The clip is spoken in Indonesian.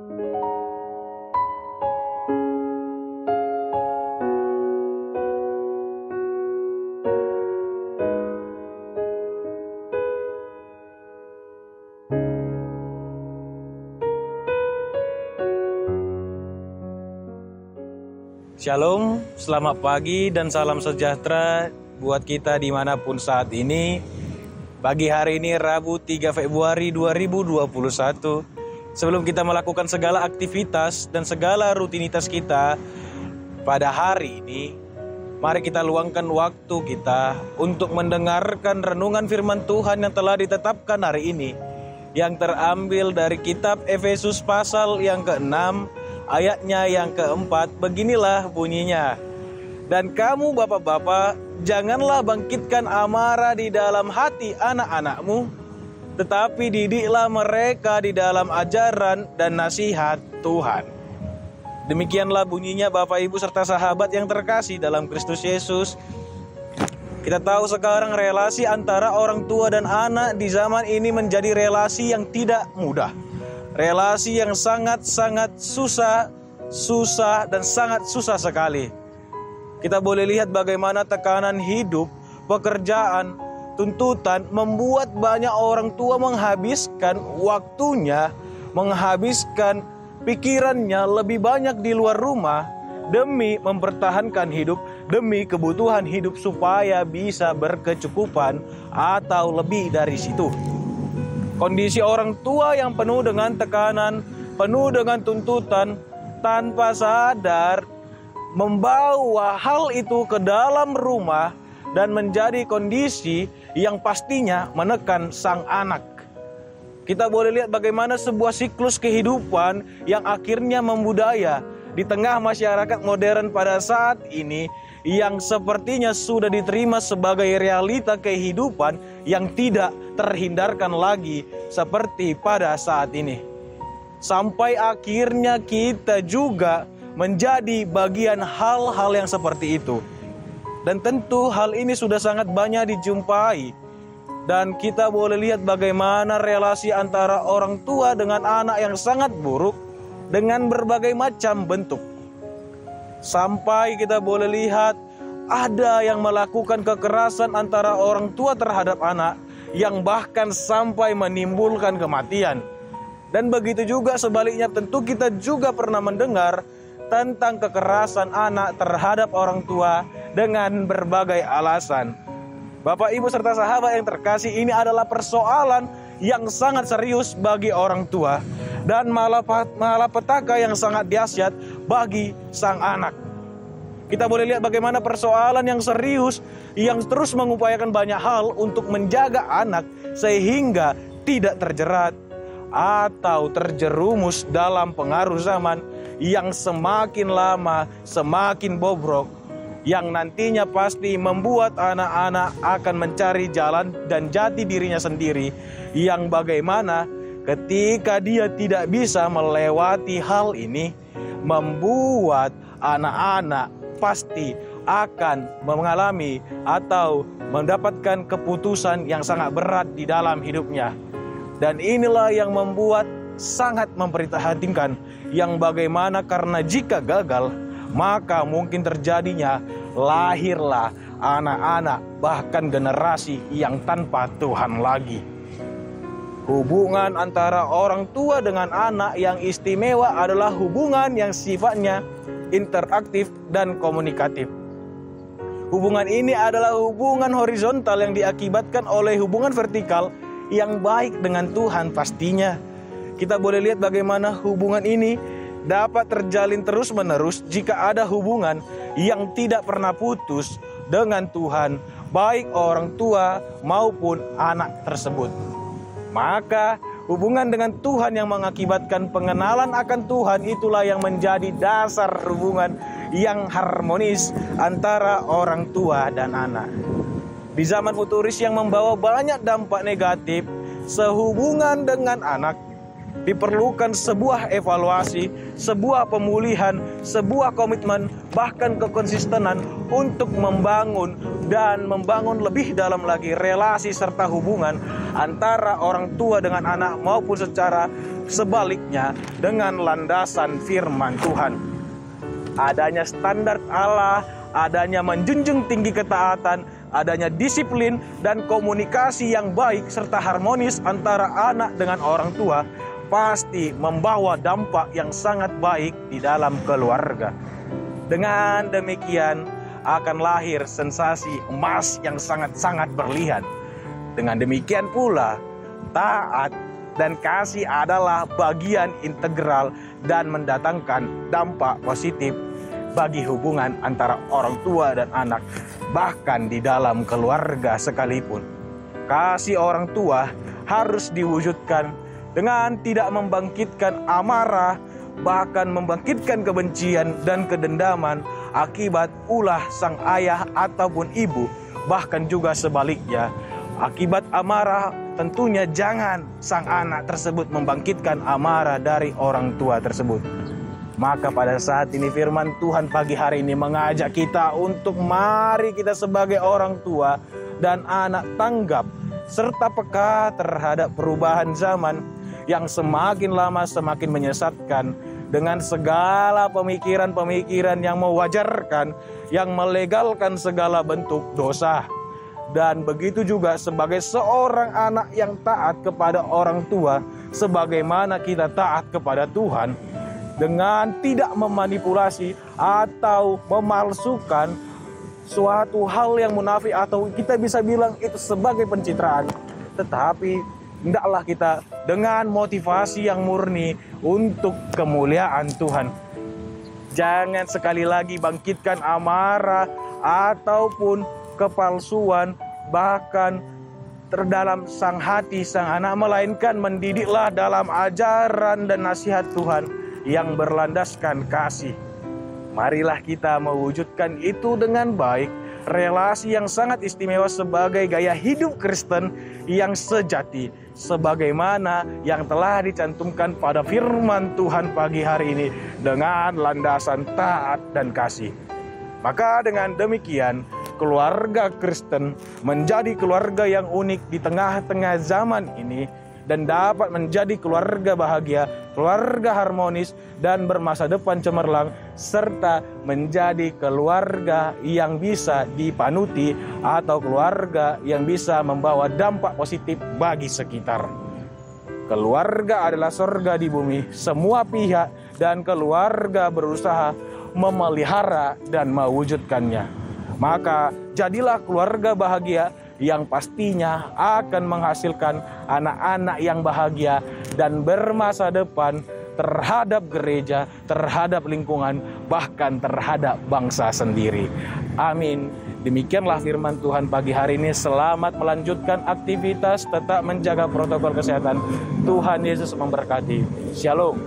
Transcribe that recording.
Shalom, selamat pagi dan salam sejahtera buat kita dimanapun saat ini. Pagi hari ini Rabu 3 Februari 2021. Sebelum kita melakukan segala aktivitas dan segala rutinitas kita pada hari ini, mari kita luangkan waktu kita untuk mendengarkan renungan firman Tuhan yang telah ditetapkan hari ini, yang terambil dari kitab Efesus pasal yang ke-6, ayatnya yang keempat. Beginilah bunyinya. Dan kamu bapak-bapak, janganlah bangkitkan amarah di dalam hati anak-anakmu, tetapi didiklah mereka di dalam ajaran dan nasihat Tuhan. Demikianlah bunyinya Bapak Ibu serta sahabat yang terkasih dalam Kristus Yesus. Kita tahu sekarang relasi antara orang tua dan anak di zaman ini menjadi relasi yang tidak mudah. Relasi yang sangat-sangat susah dan sangat susah sekali. Kita boleh lihat bagaimana tekanan hidup, pekerjaan, tuntutan membuat banyak orang tua menghabiskan waktunya, menghabiskan pikirannya lebih banyak di luar rumah demi mempertahankan hidup, demi kebutuhan hidup supaya bisa berkecukupan atau lebih dari situ. Kondisi orang tua yang penuh dengan tekanan, penuh dengan tuntutan, tanpa sadar membawa hal itu ke dalam rumah dan menjadi kondisi yang pastinya menekan sang anak. Kita boleh lihat bagaimana sebuah siklus kehidupan yang akhirnya membudaya di tengah masyarakat modern pada saat ini, yang sepertinya sudah diterima sebagai realita kehidupan yang tidak terhindarkan lagi seperti pada saat ini. Sampai akhirnya kita juga menjadi bagian hal-hal yang seperti itu. Dan tentu hal ini sudah sangat banyak dijumpai. Dan kita boleh lihat bagaimana relasi antara orang tua dengan anak yang sangat buruk dengan berbagai macam bentuk. Sampai kita boleh lihat ada yang melakukan kekerasan antara orang tua terhadap anak yang bahkan sampai menimbulkan kematian. Dan begitu juga sebaliknya, tentu kita juga pernah mendengar tentang kekerasan anak terhadap orang tua dengan berbagai alasan. Bapak, Ibu, serta sahabat yang terkasih, ini adalah persoalan yang sangat serius bagi orang tua dan malapetaka yang sangat dahsyat bagi sang anak. Kita boleh lihat bagaimana persoalan yang serius yang terus mengupayakan banyak hal untuk menjaga anak sehingga tidak terjerat atau terjerumus dalam pengaruh zaman yang semakin lama semakin bobrok, yang nantinya pasti membuat anak-anak akan mencari jalan dan jati dirinya sendiri, yang bagaimana ketika dia tidak bisa melewati hal ini, membuat anak-anak pasti akan mengalami atau mendapatkan keputusan yang sangat berat di dalam hidupnya. Dan inilah yang membuat sangat memprihatinkan, yang bagaimana karena jika gagal, maka mungkin terjadinya lahirlah anak-anak bahkan generasi yang tanpa Tuhan lagi. Hubungan antara orang tua dengan anak yang istimewa adalah hubungan yang sifatnya interaktif dan komunikatif. Hubungan ini adalah hubungan horizontal yang diakibatkan oleh hubungan vertikal yang baik dengan Tuhan pastinya. Kita boleh lihat bagaimana hubungan ini dapat terjalin terus-menerus jika ada hubungan yang tidak pernah putus dengan Tuhan, baik orang tua maupun anak tersebut. Maka hubungan dengan Tuhan yang mengakibatkan pengenalan akan Tuhan itulah yang menjadi dasar hubungan yang harmonis antara orang tua dan anak. Di zaman futuris yang membawa banyak dampak negatif sehubungan dengan anak, diperlukan sebuah evaluasi, sebuah pemulihan, sebuah komitmen, bahkan kekonsistenan untuk membangun lebih dalam lagi relasi serta hubungan antara orang tua dengan anak maupun secara sebaliknya dengan landasan firman Tuhan. Adanya standar Allah, adanya menjunjung tinggi ketaatan, adanya disiplin dan komunikasi yang baik serta harmonis antara anak dengan orang tua pasti membawa dampak yang sangat baik di dalam keluarga. Dengan demikian akan lahir sensasi emas yang sangat-sangat berlian. Dengan demikian pula, taat dan kasih adalah bagian integral dan mendatangkan dampak positif bagi hubungan antara orang tua dan anak, bahkan di dalam keluarga sekalipun. Kasih orang tua harus diwujudkan dengan tidak membangkitkan amarah, bahkan membangkitkan kebencian dan kedendaman akibat ulah sang ayah ataupun ibu, bahkan juga sebaliknya. Akibat amarah, tentunya jangan sang anak tersebut membangkitkan amarah dari orang tua tersebut. Maka pada saat ini firman Tuhan pagi hari ini mengajak kita untuk mari kita sebagai orang tua dan anak tanggap serta peka terhadap perubahan zaman yang semakin lama semakin menyesatkan dengan segala pemikiran-pemikiran yang mewajarkan, yang melegalkan segala bentuk dosa. Dan begitu juga sebagai seorang anak yang taat kepada orang tua, sebagaimana kita taat kepada Tuhan, dengan tidak memanipulasi atau memalsukan suatu hal yang munafik atau kita bisa bilang itu sebagai pencitraan. Tetapi hendaklah kita dengan motivasi yang murni untuk kemuliaan Tuhan. Jangan sekali lagi bangkitkan amarah ataupun kepalsuan bahkan terdalam sang hati sang anak, melainkan mendidiklah dalam ajaran dan nasihat Tuhan yang berlandaskan kasih. Marilah kita mewujudkan itu dengan baik, relasi yang sangat istimewa sebagai gaya hidup Kristen yang sejati, sebagaimana yang telah dicantumkan pada firman Tuhan pagi hari ini dengan landasan taat dan kasih. Maka dengan demikian, keluarga Kristen menjadi keluarga yang unik di tengah-tengah zaman ini dan dapat menjadi keluarga bahagia, keluarga harmonis dan bermasa depan cemerlang, serta menjadi keluarga yang bisa dipanuti atau keluarga yang bisa membawa dampak positif bagi sekitar. Keluarga adalah surga di bumi, semua pihak dan keluarga berusaha memelihara dan mewujudkannya. Maka jadilah keluarga bahagia yang pastinya akan menghasilkan anak-anak yang bahagia dan bermasa depan terhadap gereja, terhadap lingkungan, bahkan terhadap bangsa sendiri. Amin. Demikianlah firman Tuhan pagi hari ini. Selamat melanjutkan aktivitas, tetap menjaga protokol kesehatan. Tuhan Yesus memberkati. Shalom.